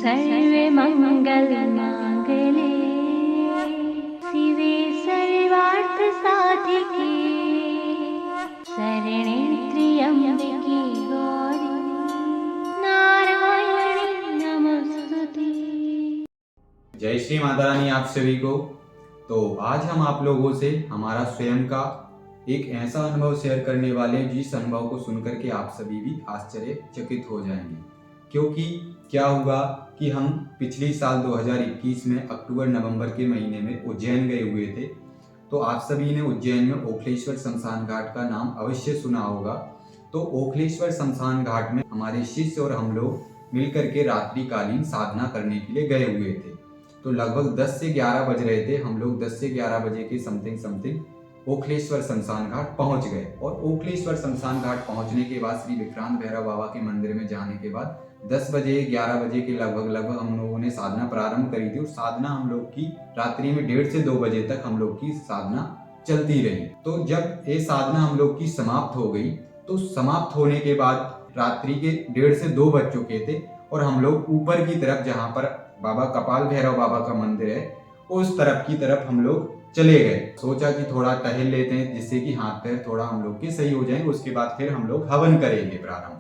सर्वे मंगल मांगले शिवे सर्वार्थ साधिके शरणे त्र्यंबके गौरी नारायणी नमस्तुते। जय श्री माता रानी आप सभी को। तो आज हम आप लोगों से हमारा स्वयं का एक ऐसा अनुभव शेयर करने वाले हैं जिस अनुभव को सुनकर के आप सभी भी आश्चर्यचकित हो जाएंगे। क्योंकि क्या हुआ कि हम पिछले साल 2021 में अक्टूबर नवंबर के महीने में उज्जैन गए हुए थे। तो आप सभी ने उज्जैन में ओखलेश्वर शमशान घाट का नाम अवश्य सुना होगा। तो ओखलेश्वर शमशान घाट में हमारे शिष्य और हम लोग मिलकर के रात्रिकालीन साधना करने के लिए गए हुए थे। तो लगभग 10 से 11 बज रहे थे। हम लोग 10 से 11 बजे के समथिंग ओखलेश्वर शमशान घाट पहुंच गए। और ओखलेश्वर शमशान घाट पहुंचने के बाद श्री विक्रांत भैरव बाबा के मंदिर में जाने के बाद 10 बजे 11 बजे के लगभग हम लोगों ने साधना प्रारंभ करी थी। और साधना हम लोग की रात्रि में 1:30 से 2 बजे तक हम लोग की साधना चलती रही। तो जब ये साधना हम लोग की समाप्त हो गई तो समाप्त होने के बाद रात्रि के 1:30 से 2 बज चुके थे। और हम लोग ऊपर की तरफ जहाँ पर बाबा कपाल भैरव बाबा का मंदिर है उस तरफ की तरफ हम लोग चले गए। सोचा कि थोड़ा टहल लेते हैं जिससे कि हाथ पैर थोड़ा हम लोग के सही हो जाएंगे। उसके बाद फिर हम लोग हवन करेंगे प्रारंभ।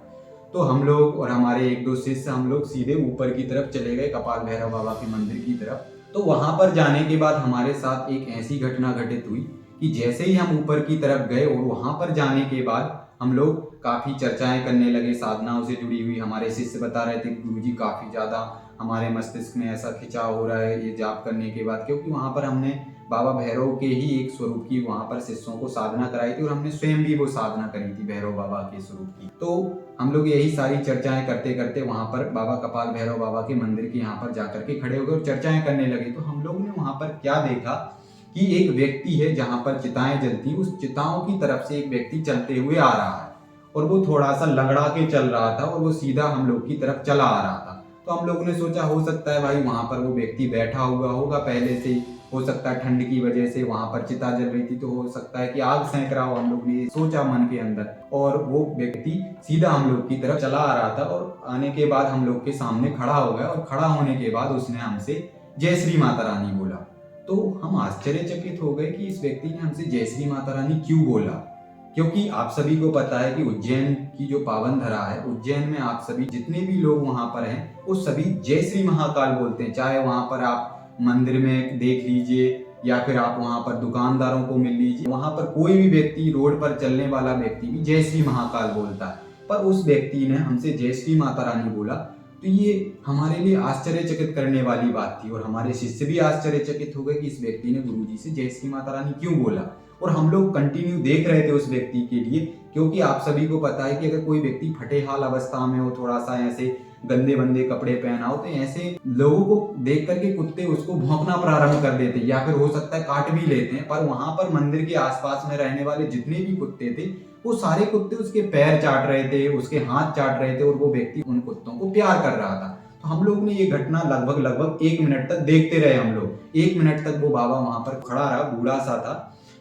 तो हम लोग और हमारे 1-2 शिष्य हम लोग सीधे ऊपर की तरफ चले गए कपाल भैरव बाबा के मंदिर की तरफ। तो वहां पर जाने के बाद हमारे साथ एक ऐसी घटना घटित हुई कि जैसे ही हम ऊपर की तरफ गए और वहां पर जाने के बाद हम लोग काफी चर्चाएं करने लगे साधनाओं से जुड़ी हुई। हमारे शिष्य बता रहे थे गुरुजी काफी ज्यादा हमारे मस्तिष्क में ऐसा खिंचाव हो रहा है ये जाप करने के बाद। क्योंकि वहां पर हमने बाबा भैरव के ही एक स्वरूप की वहां पर शिष्यों को साधना कराई थी और हमने स्वयं भी वो साधना करी थी भैरव बाबा के स्वरूप की। तो हम लोग यही सारी चर्चाएं करते करते वहां पर बाबा कपाल भैरव बाबा के मंदिर के यहाँ पर जाकर के खड़े हो गए और चर्चाएं करने लगे। तो हम लोग ने वहां पर क्या देखा कि एक व्यक्ति है जहां पर चिताएं जलती, उस चिताओं की तरफ से एक व्यक्ति चलते हुए आ रहा है और वो थोड़ा सा लंगड़ा के चल रहा था और वो सीधा हम लोग की तरफ चला आ रहा था। तो हम लोगों ने सोचा हो सकता है भाई वहां पर वो व्यक्ति बैठा हुआ होगा पहले से ही, हो सकता है ठंड की वजह से वहां पर चिता जल रही थी तो हो सकता है कि आग सेंक रहा हो। हम लोग ने सोचा मन के अंदर और वो व्यक्ति सीधा हम लोग की तरफ चला आ रहा था और आने के बाद हम लोग के सामने खड़ा हो गया। और खड़ा होने के बाद उसने हमसे जय श्री माता रानी बोला। तो हम आश्चर्यचकित हो गए कि इस व्यक्ति ने हमसे जय श्री माता रानी क्यों बोला। क्योंकि आप सभी को पता है कि उज्जैन की जो पावन धरा है, उज्जैन में आप सभी जितने भी लोग वहां पर हैं वो सभी जय श्री महाकाल बोलते हैं। चाहे वहां पर आप मंदिर में देख लीजिए या फिर आप वहां पर दुकानदारों को मिल लीजिए, वहां पर कोई भी व्यक्ति रोड पर चलने वाला व्यक्ति भी जय श्री महाकाल बोलता है। पर उस व्यक्ति ने हमसे जय श्री माता रानी बोला। तो ये हमारे लिए आश्चर्यचकित करने वाली बात थी और हमारे शिष्य भी आश्चर्यचकित हो गए कि इस व्यक्ति ने गुरुजी से जय श्री माता रानी क्यों बोला। और हम लोग कंटिन्यू देख रहे थे उस व्यक्ति के लिए। क्योंकि आप सभी को पता है कि अगर कोई व्यक्ति फटे हाल अवस्था में हो, थोड़ा सा ऐसे गंदे बंदे कपड़े पहना हो, तो ऐसे लोगों को देख करके कुत्ते उसको भौंकना प्रारंभ कर देते या फिर हो सकता है काट भी लेते हैं। पर वहां पर मंदिर के आसपास में रहने वाले जितने भी कुत्ते थे वो सारे कुत्ते उसके पैर चाट रहे थे, उसके हाथ चाट रहे थे और वो व्यक्ति उन कुत्तों को प्यार कर रहा था। तो हम लोग ने ये घटना लगभग 1 मिनट तक देखते रहे। हम लोग 1 मिनट तक वो बाबा वहां पर खड़ा रहा, बूढ़ा सा था।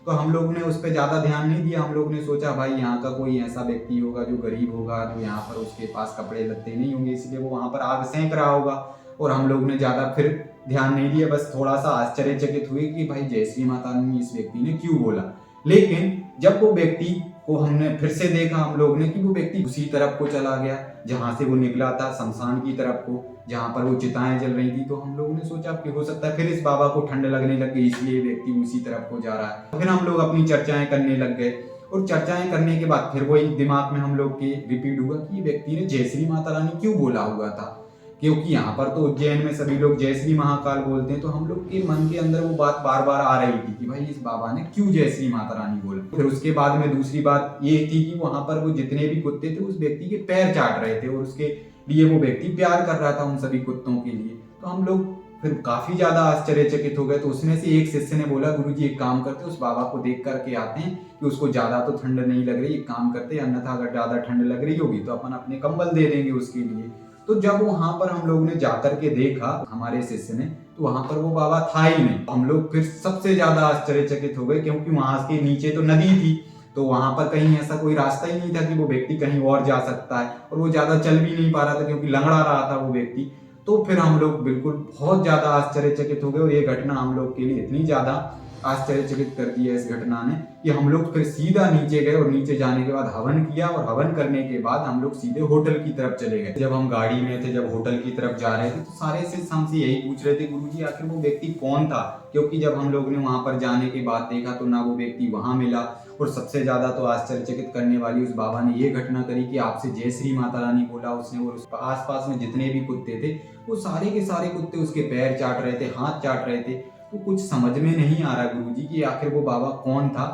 तो हम लोग ने उस पर ज्यादा ध्यान नहीं दिया। हम लोग ने सोचा भाई यहाँ का कोई ऐसा व्यक्ति होगा जो गरीब होगा, जो यहाँ पर उसके पास कपड़े लत्ते नहीं होंगे, इसलिए वो वहां पर आग सेंक रहा होगा। और हम लोग ने ज्यादा फिर ध्यान नहीं दिया, बस थोड़ा सा आश्चर्यचकित हुए कि भाई जय श्री माता रानी इस व्यक्ति ने क्यों बोला। लेकिन जब वो व्यक्ति को हमने फिर से देखा हम लोग ने कि वो व्यक्ति उसी तरफ को चला गया जहां से वो निकला था, शमशान की तरफ को, जहां पर वो चिताएं जल रही थी। तो हम लोगों ने सोचा कि हो सकता है फिर इस बाबा को ठंड लगने लग गई इसलिए व्यक्ति उसी तरफ को जा रहा है। फिर हम लोग अपनी चर्चाएं करने लग गए और चर्चाएं करने के बाद फिर वही दिमाग में हम लोग के रिपीट हुआ कि ये व्यक्ति ने जय श्री माता रानी क्यों बोला हुआ था। क्योंकि यहाँ पर तो उज्जैन में सभी लोग जय श्री महाकाल बोलते हैं। तो हम लोग के मन के अंदर वो बात बार बार आ रही थी कि भाई इस बाबा ने क्यों जय श्री माता रानी बोला। फिर उसके बाद में दूसरी बात ये थी कि वहां पर वो जितने भी कुत्ते थे उस व्यक्ति के पैर चाट रहे थे और उसके लिए वो व्यक्ति प्यार कर रहा था उन सभी कुत्तों के लिए। तो हम लोग फिर काफी ज्यादा आश्चर्यचकित हो गए। तो उसमें से एक शिष्य ने बोला गुरुजी एक काम करते उस बाबा को देख करके आते हैं कि उसको ज्यादा तो ठंड नहीं लग रही, एक काम करते हैं अन्यथा अगर ज्यादा ठंड लग रही होगी तो अपन अपने कंबल दे देंगे उसके लिए। तो जब वहां पर हम लोग ने जाकर के देखा हमारे शिष्य ने, तो वहां पर वो बाबा था ही नहीं। हम लोग फिर सबसे ज्यादा आश्चर्यचकित हो गए क्योंकि वहां के नीचे तो नदी थी, तो वहां पर कहीं ऐसा कोई रास्ता ही नहीं था कि वो व्यक्ति कहीं और जा सकता है। और वो ज्यादा चल भी नहीं पा रहा था क्योंकि लंगड़ा रहा था वो व्यक्ति। तो फिर हम लोग बिल्कुल बहुत ज़्यादा आश्चर्यचकित हो गए और ये घटना हम लोग के लिए इतनी ज़्यादा आश्चर्यचकित कर दिया इस घटना ने कि हम लोग फिर सीधा नीचे गए और नीचे जाने के बाद हवन किया और हवन करने के बाद हम लोग सीधे होटल की तरफ चले गए। जब हम गाड़ी में थे, जब होटल की तरफ जा रहे थे, तो सारे से हमसे यही पूछ रहे थे, गुरुजी आखिर वो व्यक्ति कौन था, क्योंकि जब हम लोग ने वहां पर जाने के बाद देखा तो ना वो व्यक्ति वहां मिला। और सबसे ज्यादा तो आश्चर्यचकित करने वाली उस बाबा ने ये घटना करी कि आपसे जय श्री माता रानी बोला उसने, और उस आसपास में जितने भी कुत्ते थे वो सारे के सारे कुत्ते उसके पैर चाट रहे थे, हाथ चाट रहे थे। तो कुछ समझ में नहीं आ रहा गुरुजी कि आखिर वो बाबा कौन था।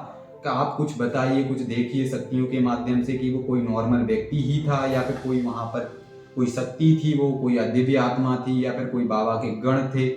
कि आप कुछ बताइए, कुछ देखिए शक्तियों के माध्यम से कि वो कोई नॉर्मल व्यक्ति ही था या फिर कोई वहां पर कोई शक्ति थी, वो कोई दिव्य आत्मा थी या फिर कोई बाबा के गण थे।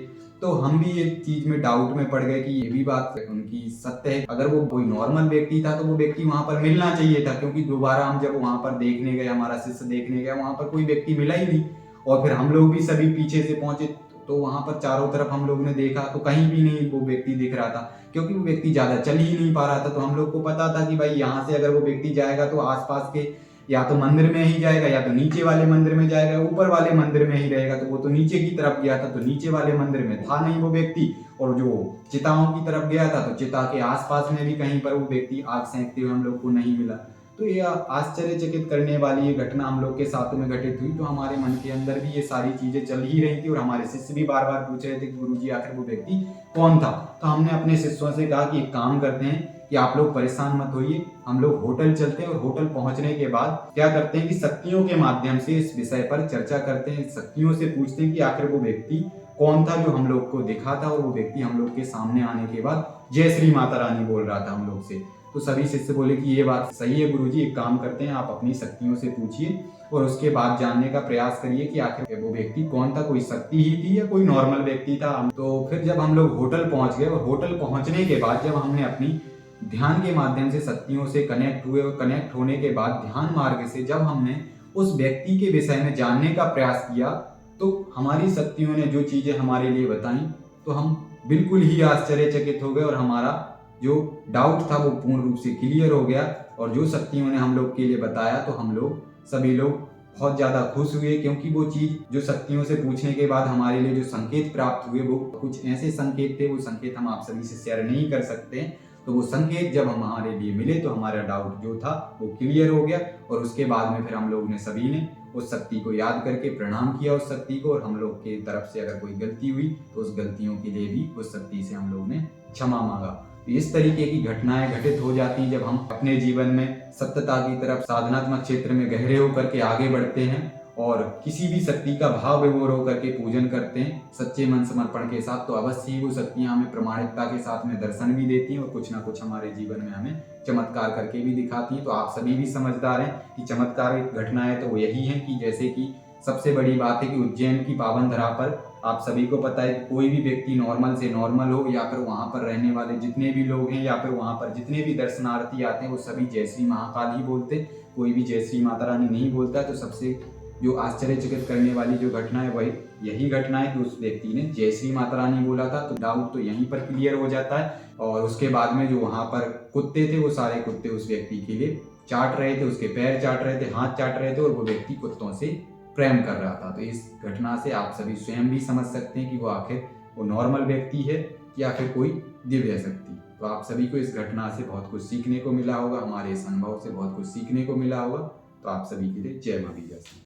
तो हम भी ये चीज में डाउट में पड़ गए कि ये भी बात उनकी सत्य है। अगर वो कोई नॉर्मल व्यक्ति था तो वो व्यक्ति वहां पर मिलना चाहिए था, क्योंकि दोबारा हम जब वहां पर देखने गए, हमारा शिष्य देखने गया, वहां पर कोई व्यक्ति मिला ही नहीं। और फिर हम लोग भी सभी पीछे से पहुंचे तो वहां पर चारों तरफ हम लोग ने देखा तो कहीं भी नहीं वो व्यक्ति दिख रहा था, क्योंकि वो व्यक्ति ज्यादा चल ही नहीं पा रहा था। तो हम लोग को पता था कि भाई यहाँ से अगर वो व्यक्ति जाएगा तो आसपास के या तो मंदिर में ही जाएगा या तो नीचे वाले मंदिर में जाएगा, ऊपर वाले मंदिर में ही रहेगा। तो वो तो नीचे की तरफ गया था, तो नीचे वाले मंदिर में था नहीं वो व्यक्ति, और जो चिताओं की तरफ गया था तो चिता के आसपास में भी कहीं पर वो व्यक्ति आग सेंकते हुए हम लोग को नहीं मिला। तो ये आश्चर्यचकित करने वाली ये घटना हम लोग के साथ में घटित हुई। तो हमारे मन के अंदर भी ये सारी चीजें चल ही रही थी और हमारे शिष्य भी बार बार पूछ रहे थे कि गुरुजी आखिर वो व्यक्ति कौन था। तो हमने अपने शिष्यों से कहा कि एक काम करते हैं कि आप लोग परेशान मत होइए, हम लोग होटल चलते हैं और होटल पहुंचने के बाद क्या करते हैं कि शक्तियों के माध्यम से इस विषय पर चर्चा करते हैं, शक्तियों से पूछते हैं कि आखिर वो व्यक्ति कौन था जो हम लोग को दिखा था। और वो व्यक्ति हम लोग के सामने आने के बाद जय श्री माता रानी बोल रहा था हम लोग से। तो सभी शिष्य बोले कि ये बात सही है गुरुजी, एक काम करते हैं आप अपनी शक्तियों से पूछिए और उसके बाद जानने का प्रयास करिए कि आखिर वो व्यक्ति कौन था, कोई शक्ति ही थी या कोई नॉर्मल व्यक्ति था। तो फिर जब हम लोग होटल पहुंच गए और होटल पहुंचने के बाद जब हमने अपनी ध्यान के माध्यम से शक्तियों से कनेक्ट हुए और कनेक्ट होने के बाद ध्यान मार्ग से जब हमने उस व्यक्ति के विषय में जानने का प्रयास किया, तो हमारी शक्तियों ने जो चीजें हमारे लिए बताई तो हम बिल्कुल ही आश्चर्यचकित हो गए और हमारा जो डाउट था वो पूर्ण रूप से क्लियर हो गया। और जो शक्तियों ने हम लोग के लिए बताया तो हम लोग सभी लोग बहुत ज़्यादा खुश हुए, क्योंकि वो चीज़ जो शक्तियों से पूछने के बाद हमारे लिए जो संकेत प्राप्त हुए वो कुछ ऐसे संकेत थे, वो संकेत हम आप सभी से शेयर नहीं कर सकते। तो वो संकेत जब हमारे लिए मिले तो हमारा डाउट जो था वो क्लियर हो गया। और उसके बाद में फिर हम लोग ने सभी ने उस शक्ति को याद करके प्रणाम किया उस शक्ति को, और हम लोग की तरफ से अगर कोई गलती हुई तो उस गलतियों के लिए भी उस शक्ति से हम लोग ने क्षमा मांगा। तो इस तरीके की घटनाएं घटित हो जाती हैं जब हम अपने जीवन में सत्यता की तरफ साधनात्मक क्षेत्र में गहरे होकर के आगे बढ़ते हैं और किसी भी शक्ति का भाव विभोर होकर के पूजन करते हैं सच्चे मन समर्पण के साथ। तो अवश्य ही वो शक्तियां हमें प्रमाणिकता के साथ में दर्शन भी देती हैं और कुछ ना कुछ हमारे जीवन में हमें चमत्कार करके भी दिखाती हैं। तो आप सभी भी समझदार हैं कि चमत्कार घटनाएं तो यही हैं कि जैसे कि सबसे बड़ी बात है कि उज्जैन की पावन धरा पर आप सभी को पता है कि कोई भी व्यक्ति नॉर्मल से नॉर्मल हो या फिर वहाँ पर रहने वाले जितने भी लोग हैं या फिर वहाँ पर जितने भी दर्शनार्थी आते हैं वो सभी जय श्री महाकाल ही बोलते हैं, कोई भी जय श्री माता रानी नहीं बोलता है। तो सबसे जो आश्चर्यचकित करने वाली जो घटना है वही यही घटना है कि उस व्यक्ति ने जय श्री माता रानी बोला था। तो डाउट तो यहीं पर क्लियर हो जाता है। और उसके बाद में जो वहाँ पर कुत्ते थे वो सारे कुत्ते उस व्यक्ति के लिए चाट रहे थे, उसके पैर चाट रहे थे, हाथ चाट रहे थे और वो व्यक्ति कुत्तों से प्रेम कर रहा था। तो इस घटना से आप सभी स्वयं भी समझ सकते हैं कि वो आखिर वो नॉर्मल व्यक्ति है या फिर कोई दिव्य शक्ति। तो आप सभी को इस घटना से बहुत कुछ सीखने को मिला होगा, हमारे इस अनुभव से बहुत कुछ सीखने को मिला होगा। तो आप सभी के लिए जय मां।